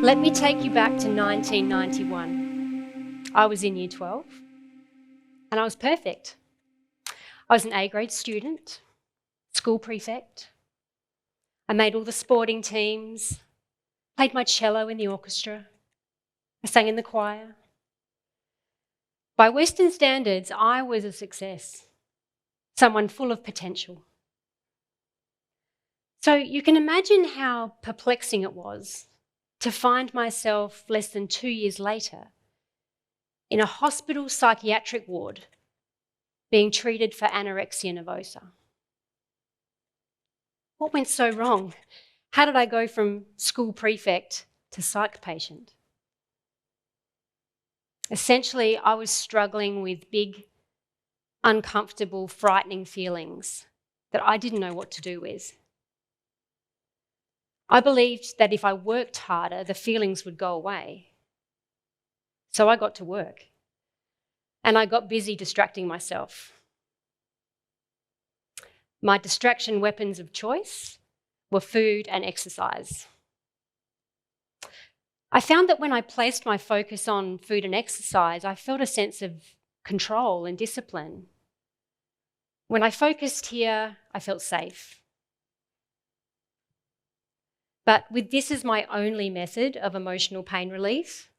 Let me take you back to 1991. I was in Year 12 and I was perfect. I was an A-grade student, school prefect. I made all the sporting teams, played my cello in the orchestra. I sang in the choir. By Western standards, I was a success, someone full of potential. So you can imagine how perplexing it was to find myself less than 2 years later in a hospital psychiatric ward being treated for anorexia nervosa. What went so wrong? How did I go from school prefect to psych patient? Essentially, I was struggling with big, uncomfortable, frightening feelings that I didn't know what to do with. I believed that if I worked harder, the feelings would go away. So I got to work, and I got busy distracting myself. My distraction weapons of choice were food and exercise. I found that when I placed my focus on food and exercise, I felt a sense of control and discipline. When I focused here, I felt safe. But with this as my only method of emotional pain relief,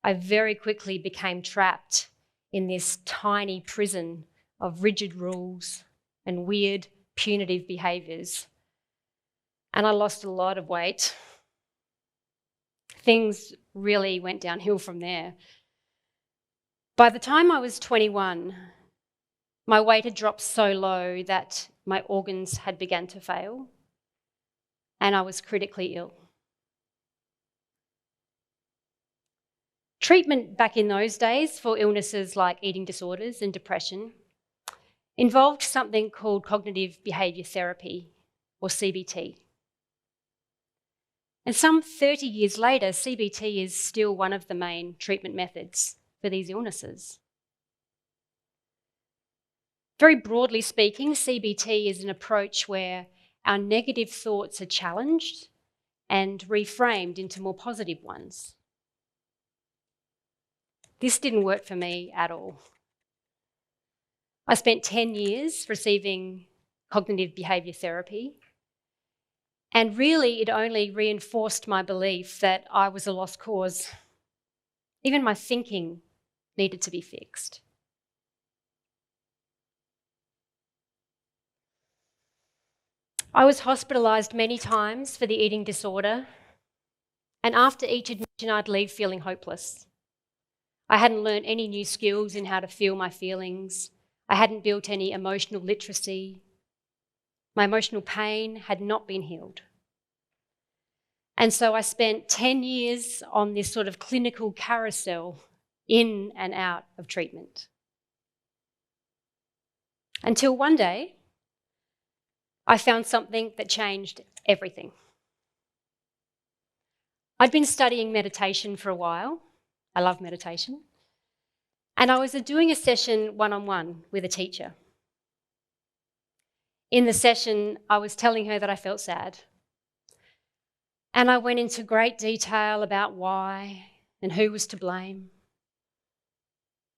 I very quickly became trapped in this tiny prison of rigid rules and weird, punitive behaviours. And I lost a lot of weight. Things really went downhill from there. By the time I was 21, my weight had dropped so low that my organs had begun to fail, and I was critically ill. Treatment back in those days for illnesses like eating disorders and depression involved something called cognitive behaviour therapy, or CBT. And some 30 years later, CBT is still one of the main treatment methods for these illnesses. Very broadly speaking, CBT is an approach where our negative thoughts are challenged and reframed into more positive ones. This didn't work for me at all. I spent 10 years receiving cognitive behaviour therapy, and really it only reinforced my belief that I was a lost cause. Even my thinking needed to be fixed. I was hospitalised many times for the eating disorder, and after each admission I'd leave feeling hopeless. I hadn't learned any new skills in how to feel my feelings. I hadn't built any emotional literacy. My emotional pain had not been healed. And so I spent 10 years on this sort of clinical carousel in and out of treatment. Until one day, I found something that changed everything. I'd been studying meditation for a while. I love meditation. And I was doing a session one-on-one with a teacher. In the session, I was telling her that I felt sad. And I went into great detail about why and who was to blame.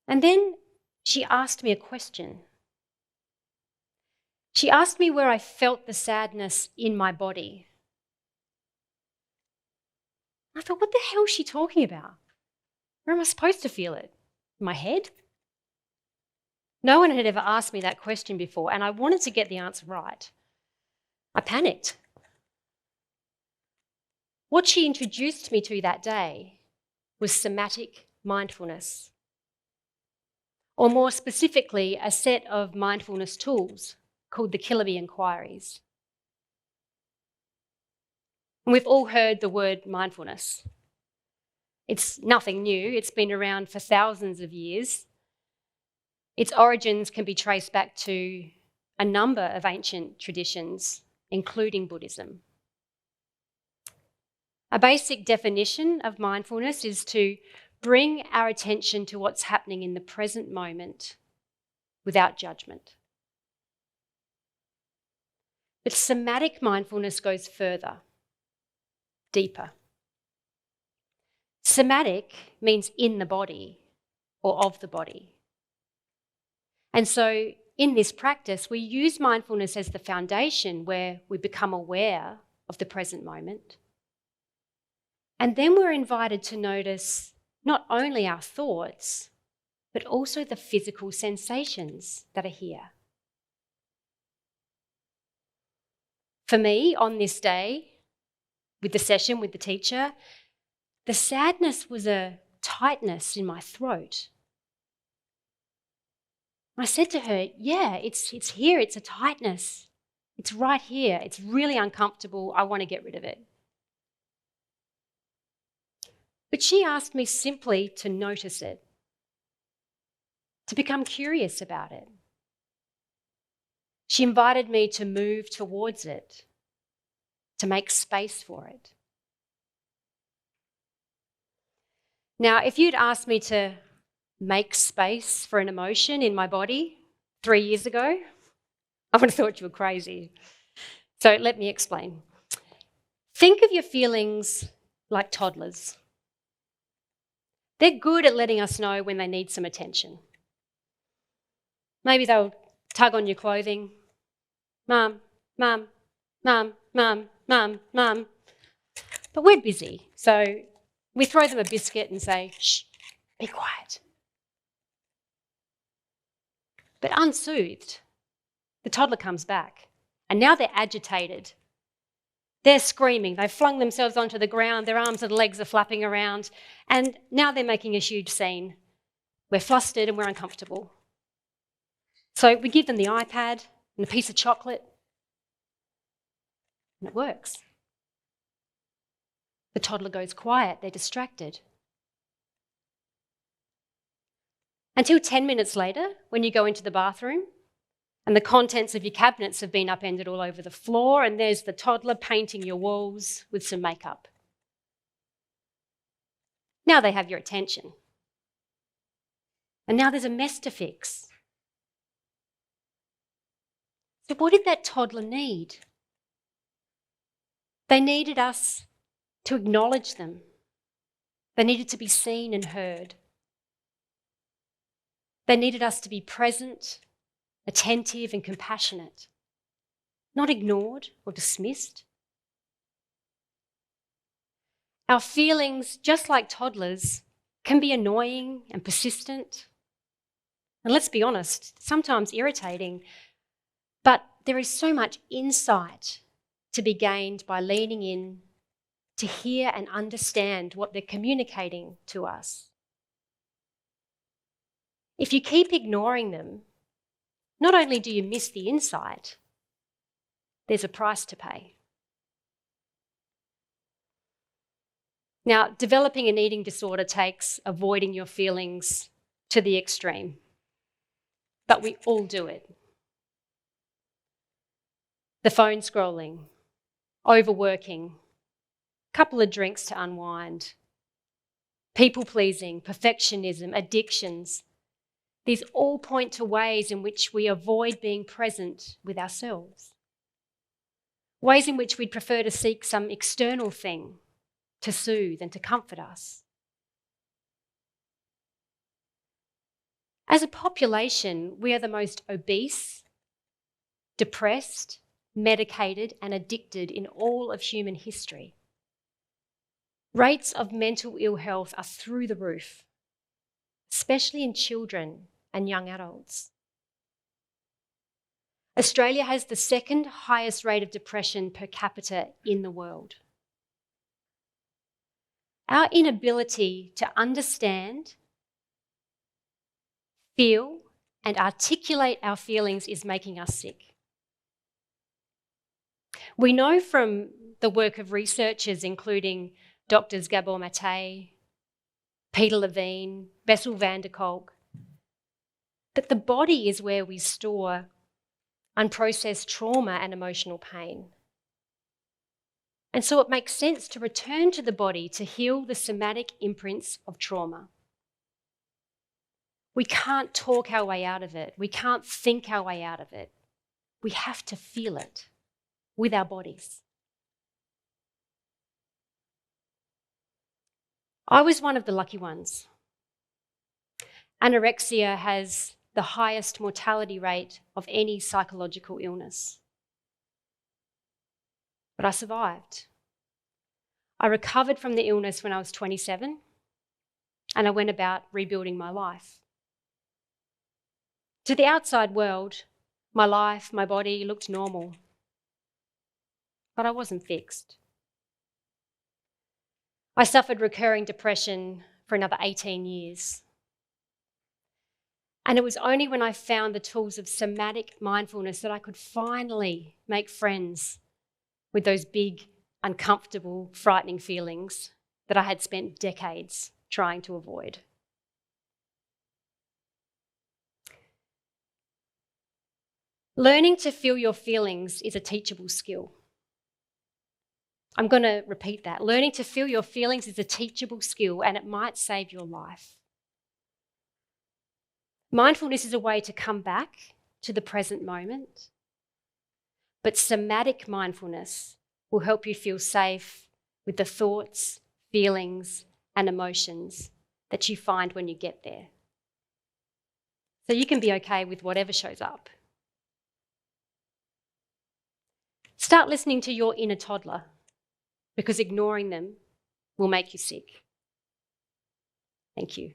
And then she asked me a question. She asked me where I felt the sadness in my body. I thought, what the hell is she talking about? Where am I supposed to feel it? In my head? No one had ever asked me that question before, and I wanted to get the answer right. I panicked. What she introduced me to that day was somatic mindfulness, or more specifically, a set of mindfulness tools called the Killaby Inquiries. And we've all heard the word mindfulness. It's nothing new. It's been around for thousands of years. Its origins can be traced back to a number of ancient traditions, including Buddhism. A basic definition of mindfulness is to bring our attention to what's happening in the present moment without judgment. But somatic mindfulness goes further, deeper. Somatic means in the body or of the body. And so in this practice, we use mindfulness as the foundation where we become aware of the present moment. And then we're invited to notice not only our thoughts, but also the physical sensations that are here. For me, on this day, with the session with the teacher, the sadness was a tightness in my throat. I said to her, yeah, it's here, it's a tightness. It's right here, it's really uncomfortable, I want to get rid of it. But she asked me simply to notice it, to become curious about it. She invited me to move towards it, to make space for it. Now, if you'd asked me to make space for an emotion in my body 3 years ago, I would have thought you were crazy. So let me explain. Think of your feelings like toddlers. They're good at letting us know when they need some attention. Maybe they'll tug on your clothing. Mum, mum, mum, mum, mum, mum. But we're busy, so we throw them a biscuit and say, shh, be quiet. But unsoothed, the toddler comes back, and now they're agitated. They're screaming, they've flung themselves onto the ground, their arms and legs are flapping around, and now they're making a huge scene. We're flustered and we're uncomfortable. So we give them the iPad and a piece of chocolate, and it works. The toddler goes quiet, they're distracted. Until 10 minutes later, when you go into the bathroom and the contents of your cabinets have been upended all over the floor and there's the toddler painting your walls with some makeup. Now they have your attention. And now there's a mess to fix. So what did that toddler need? They needed us to acknowledge them. They needed to be seen and heard. They needed us to be present, attentive and compassionate, not ignored or dismissed. Our feelings, just like toddlers, can be annoying and persistent. And let's be honest, sometimes irritating, but there is so much insight to be gained by leaning in to hear and understand what they're communicating to us. If you keep ignoring them, not only do you miss the insight, there's a price to pay. Now, developing an eating disorder takes avoiding your feelings to the extreme, but we all do it. The phone scrolling, overworking, couple of drinks to unwind, people-pleasing, perfectionism, addictions. These all point to ways in which we avoid being present with ourselves. Ways in which we'd prefer to seek some external thing to soothe and to comfort us. As a population, we are the most obese, depressed, medicated and addicted in all of human history. Rates of mental ill health are through the roof, especially in children and young adults. Australia has the second highest rate of depression per capita in the world. Our inability to understand, feel, and articulate our feelings is making us sick. We know from the work of researchers including Doctors Gabor Mate, Peter Levine, Bessel van der Kolk, that the body is where we store unprocessed trauma and emotional pain. And so it makes sense to return to the body to heal the somatic imprints of trauma. We can't talk our way out of it. We can't think our way out of it. We have to feel it with our bodies. I was one of the lucky ones. Anorexia has the highest mortality rate of any psychological illness. But I survived. I recovered from the illness when I was 27, and I went about rebuilding my life. To the outside world, my life, my body looked normal, but I wasn't fixed. I suffered recurring depression for another 18 years. And it was only when I found the tools of somatic mindfulness that I could finally make friends with those big, uncomfortable, frightening feelings that I had spent decades trying to avoid. Learning to feel your feelings is a teachable skill. I'm going to repeat that. Learning to feel your feelings is a teachable skill, and it might save your life. Mindfulness is a way to come back to the present moment, but somatic mindfulness will help you feel safe with the thoughts, feelings, and emotions that you find when you get there. So you can be okay with whatever shows up. Start listening to your inner toddler, because ignoring them will make you sick. Thank you.